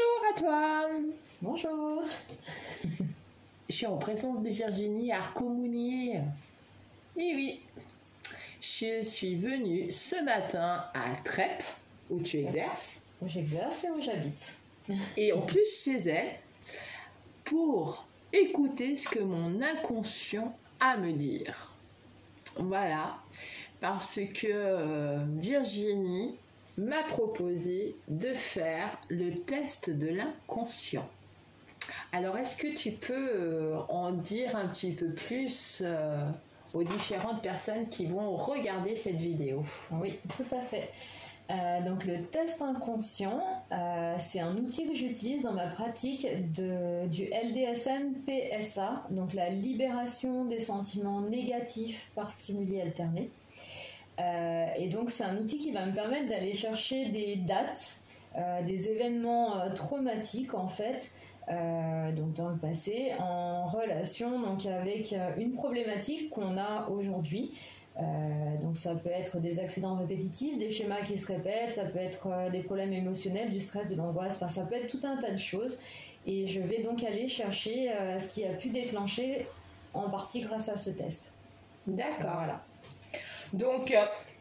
Bonjour à toi. Bonjour. Je suis en présence de Virginie Arcomounier. Et oui, je suis venue ce matin à Trèpes, où tu exerces. Où j'exerce et où j'habite. Et en plus chez elle, pour écouter ce que mon inconscient a à me dire. Voilà, parce que Virginie m'a proposé de faire le test de l'inconscient. Alors, est-ce que tu peux en dire un petit peu plus aux différentes personnes qui vont regarder cette vidéo? Oui, tout à fait. Donc le test inconscient, c'est un outil que j'utilise dans ma pratique du LDSM-PSA, donc la libération des sentiments négatifs par stimuli alternés. Et donc c'est un outil qui va me permettre d'aller chercher des dates, des événements traumatiques en fait, donc dans le passé, en relation donc avec une problématique qu'on a aujourd'hui. Donc ça peut être des accidents répétitifs, des schémas qui se répètent, ça peut être des problèmes émotionnels, du stress, de l'angoisse, enfin, ça peut être tout un tas de choses. Et je vais donc aller chercher ce qui a pu déclencher en partie grâce à ce test. D'accord. Voilà. Donc,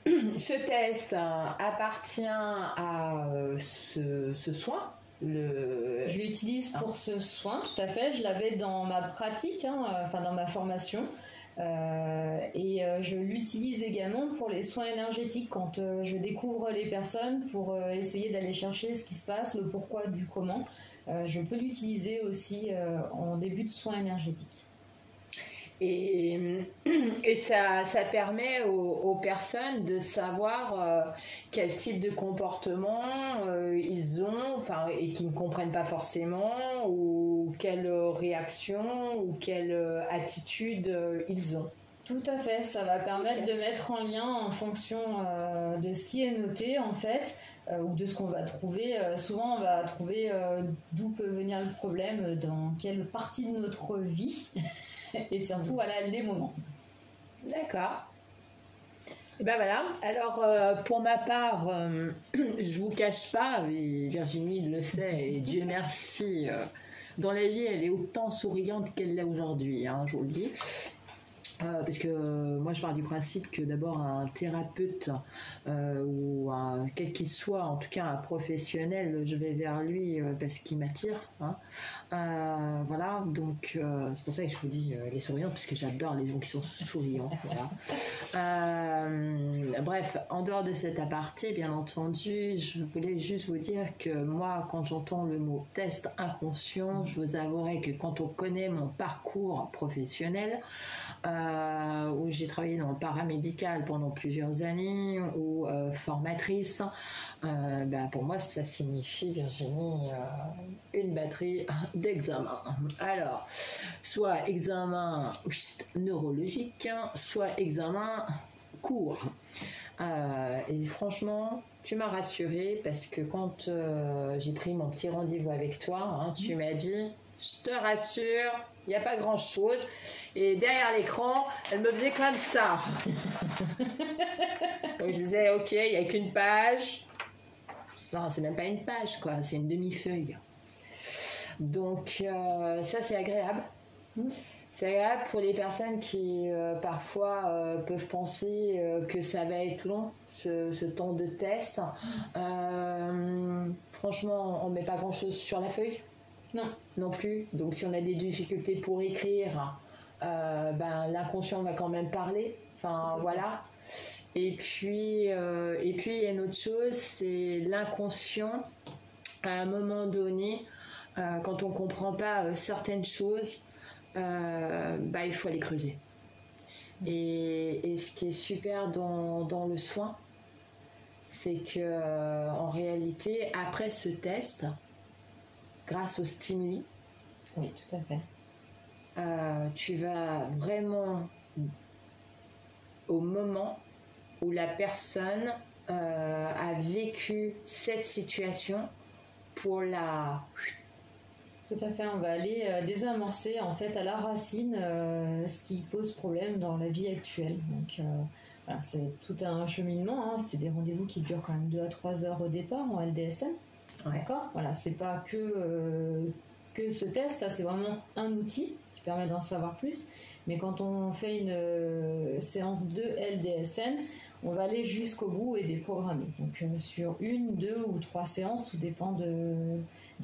ce test appartient à ce soin. Je l'utilise pour ce soin, tout à fait. Je l'avais dans ma pratique, enfin dans ma formation. Et je l'utilise également pour les soins énergétiques quand je découvre les personnes pour essayer d'aller chercher ce qui se passe, le pourquoi du comment. Je peux l'utiliser aussi en début de soins énergétiques. Et ça permet aux personnes de savoir quel type de comportement ils ont, enfin, et qu'ils ne comprennent pas forcément, ou quelle réaction ou quelle attitude ils ont. Tout à fait, ça va permettre de mettre en lien en fonction de ce qui est noté en fait, ou de ce qu'on va trouver. Souvent on va trouver d'où peut venir le problème, dans quelle partie de notre vie. Et surtout, voilà, les moments. D'accord. Et ben voilà. Alors, pour ma part, je vous cache pas, et Virginie le sait, et Dieu merci, dans la vie, elle est autant souriante qu'elle l'est aujourd'hui, hein, je vous le dis. Parce que moi je pars du principe que d'abord un thérapeute ou quel qu'il soit, en tout cas un professionnel, je vais vers lui parce qu'il m'attire, hein. Voilà, donc c'est pour ça que je vous dis les souriants, parce que j'adore les gens qui sont souriants. Voilà. Bref, en dehors de cet aparté, bien entendu, je voulais juste vous dire que moi, quand j'entends le mot test inconscient, je vous avouerai que quand on connaît mon parcours professionnel, où j'ai travaillé dans le paramédical pendant plusieurs années, ou formatrice, pour moi ça signifie, Virginie, une batterie d'examen. Alors, soit examen neurologique, soit examen court. Et franchement, tu m'as rassurée, parce que quand j'ai pris mon petit rendez-vous avec toi, hein, tu m'as dit, je te rassure, il n'y a pas grand chose. Et derrière l'écran, elle me faisait comme ça. Donc je me disais, ok, il n'y a qu'une page. Non, c'est même pas une page, quoi, c'est une demi-feuille. Donc ça, c'est agréable. C'est agréable pour les personnes qui parfois peuvent penser que ça va être long, ce temps de test. Franchement, on ne met pas grand-chose sur la feuille. Non plus. Donc si on a des difficultés pour écrire, l'inconscient va quand même parler. Enfin voilà. Et puis il y a une autre chose, c'est l'inconscient. À un moment donné, quand on comprend pas certaines choses, il faut aller creuser. Et ce qui est super dans le soin, c'est que en réalité, après ce test, grâce aux stimuli, oui, tout à fait, tu vas vraiment au moment où la personne a vécu cette situation pour la... Tout à fait, on va aller désamorcer en fait à la racine ce qui pose problème dans la vie actuelle. Donc voilà, c'est tout un cheminement, hein. C'est des rendez-vous qui durent quand même 2 à 3 heures au départ en LDSM. Ouais. D'accord ? Voilà, c'est pas que ce test, ça c'est vraiment un outil qui permet d'en savoir plus. Mais quand on fait une séance de LDSN, on va aller jusqu'au bout et déprogrammer. Donc sur 1, 2 ou 3 séances, tout dépend de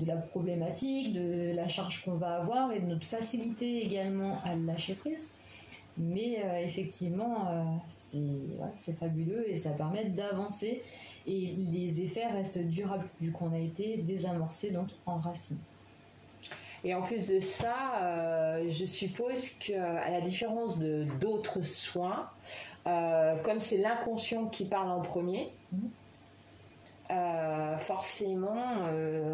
la problématique, de la charge qu'on va avoir et de notre facilité également à lâcher prise. Mais effectivement, c'est fabuleux et ça permet d'avancer. Et les effets restent durables vu qu'on a été désamorcé, donc en racine. Et en plus de ça, je suppose qu'à la différence d'autres soins, comme c'est l'inconscient qui parle en premier, forcément,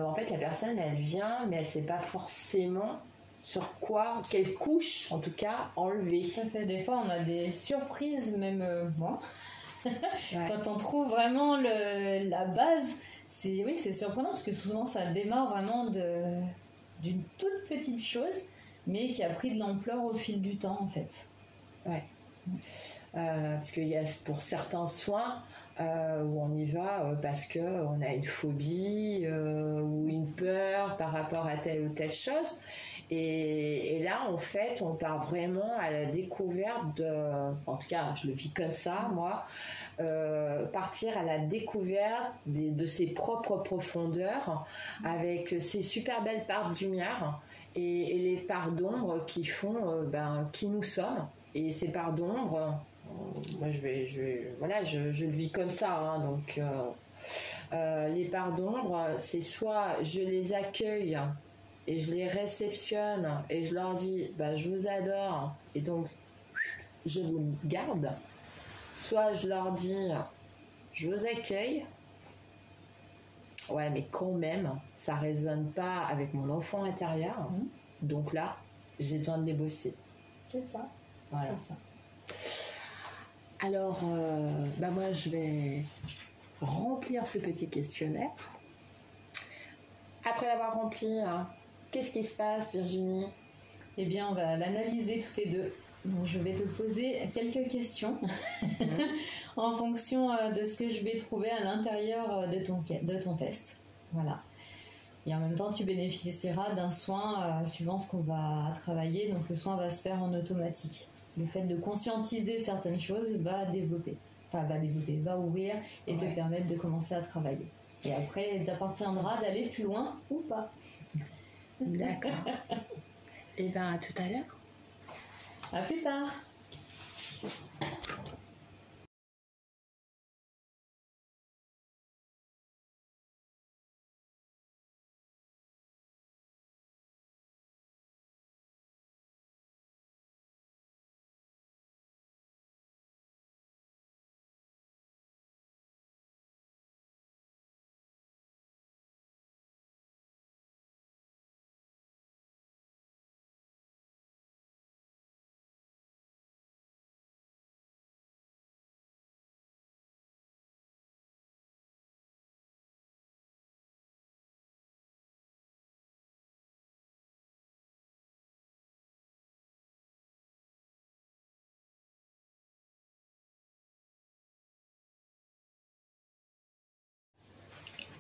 en fait, la personne, elle vient, mais elle ne sait pas forcément sur quoi, quelle couche, en tout cas, enlever. Ça fait des fois, on a des surprises, même moi. Ouais. Quand on trouve vraiment la base, c'est surprenant parce que souvent, ça démarre vraiment d'une toute petite chose, mais qui a pris de l'ampleur au fil du temps, en fait. Ouais. Parce qu'il y a pour certains soins où on y va parce qu'on a une phobie ou une peur par rapport à telle ou telle chose. Et là, en fait, on part vraiment à la découverte en tout cas, je le vis comme ça, moi, partir à la découverte de ses propres profondeurs avec ces super belles parts de lumière et les parts d'ombre qui font qui nous sommes. Et ces parts d'ombre, moi je le vis comme ça, hein, donc les parts d'ombre, c'est soit je les accueille et je les réceptionne et je leur dis je vous adore et donc je vous garde, soit je leur dis je vous accueille, ouais mais quand même ça résonne pas avec mon enfant intérieur, donc là j'ai besoin de les bosser. C'est ça. Voilà. C'est ça. Alors, moi, je vais remplir ce petit questionnaire. Après l'avoir rempli, qu'est-ce qui se passe, Virginie ? Eh bien, on va l'analyser toutes les deux. Donc, je vais te poser quelques questions en fonction de ce que je vais trouver à l'intérieur de ton test. Voilà. Et en même temps, tu bénéficieras d'un soin suivant ce qu'on va travailler. Donc, le soin va se faire en automatique. Le fait de conscientiser certaines choses va ouvrir et te permettre de commencer à travailler. Et après, il t'appartiendra d'aller plus loin ou pas. D'accord. Et à tout à l'heure. À plus tard.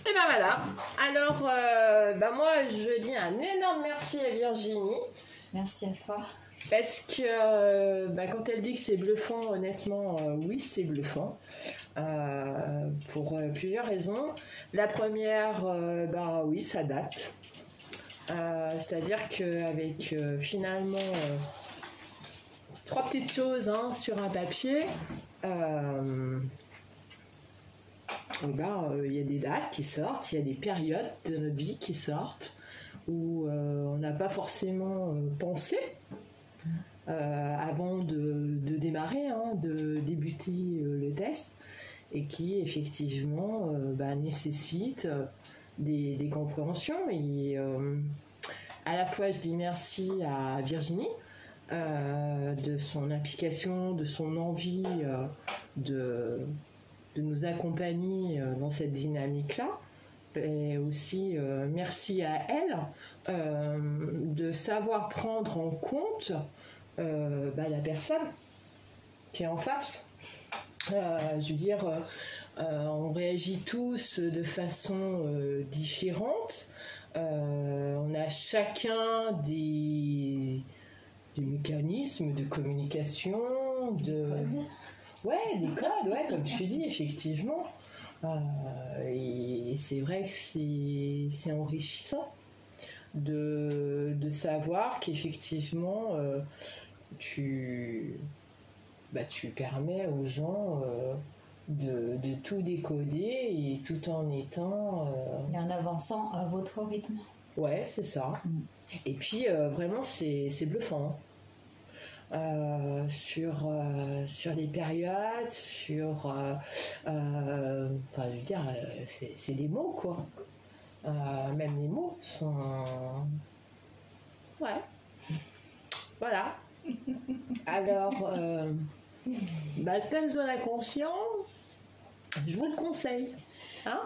Et voilà. Alors, moi, je dis un énorme merci à Virginie. Merci à toi. Parce que quand elle dit que c'est bluffant, honnêtement, oui, c'est bluffant. Pour plusieurs raisons. La première, oui, ça date. C'est-à-dire qu'avec finalement 3 petites choses sur un papier, il y a des dates qui sortent, il y a des périodes de notre vie qui sortent où on n'a pas forcément pensé avant de démarrer, de débuter le test, et qui effectivement nécessitent des compréhensions. Et à la fois je dis merci à Virginie de son implication, de son envie de nous accompagner dans cette dynamique-là. Et aussi merci à elle de savoir prendre en compte la personne qui est en face. Je veux dire, On réagit tous de façon différente. On a chacun des mécanismes de communication, des codes, comme tu dis, effectivement. Et c'est vrai que c'est enrichissant de savoir qu'effectivement tu permets aux gens de tout décoder et tout en étant et en avançant à votre rythme. Ouais, c'est ça. Et puis vraiment c'est bluffant sur les périodes, je veux dire, c'est des mots quoi. Même les mots sont voilà. Alors le test de l'inconscient, je vous le conseille, hein.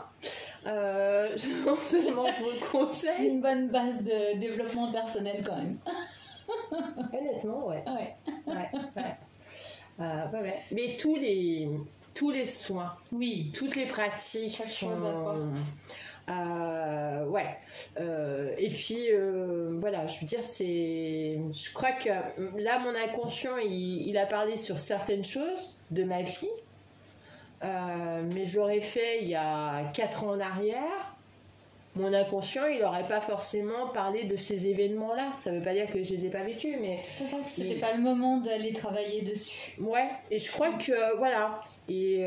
Non seulement je vous le conseille, c'est une bonne base de développement personnel quand même. Honnêtement, ouais. Mais tous les soins, toutes les pratiques, chaque chose apporte. Et puis voilà, je veux dire, je crois que là mon inconscient il a parlé sur certaines choses de ma vie, mais j'aurais fait il y a 4 ans en arrière. Mon inconscient, il n'aurait pas forcément parlé de ces événements-là. Ça ne veut pas dire que je les ai pas vécus, mais c'était pas le moment d'aller travailler dessus. Ouais, et je crois que voilà. Et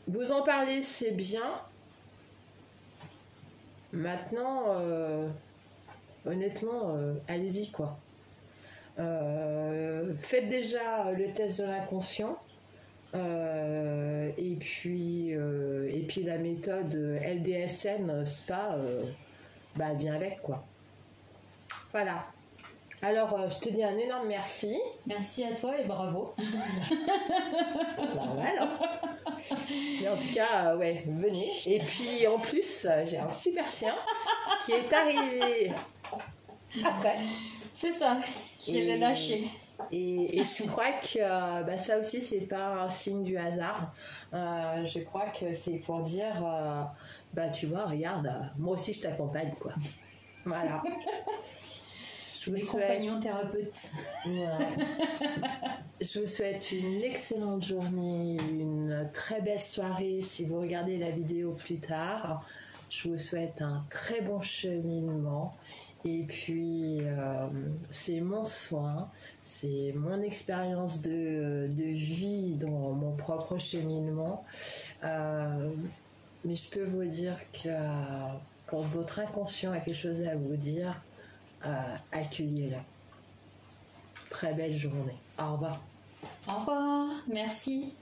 vous en parlez, c'est bien. Maintenant, honnêtement, allez-y quoi. Faites déjà le test de l'inconscient. Et puis la méthode LDSM SPA vient avec quoi. Voilà. Alors je te dis un énorme merci. Merci à toi et bravo. Voilà. Mais en tout cas venez. Et puis en plus j'ai un super chien qui est arrivé après. C'est ça, je l'ai lâché. Et je crois que ça aussi c'est pas un signe du hasard. Je crois que c'est pour dire tu vois, regarde, moi aussi je t'accompagne quoi. Voilà. Je vous souhaite... compagnons thérapeutes. Voilà. Je vous souhaite une excellente journée, une très belle soirée si vous regardez la vidéo plus tard. Je vous souhaite un très bon cheminement. Et puis c'est mon soin, c'est mon expérience de vie dans mon propre cheminement. Mais je peux vous dire que quand votre inconscient a quelque chose à vous dire, accueillez-le. Très belle journée. Au revoir. Au revoir. Merci.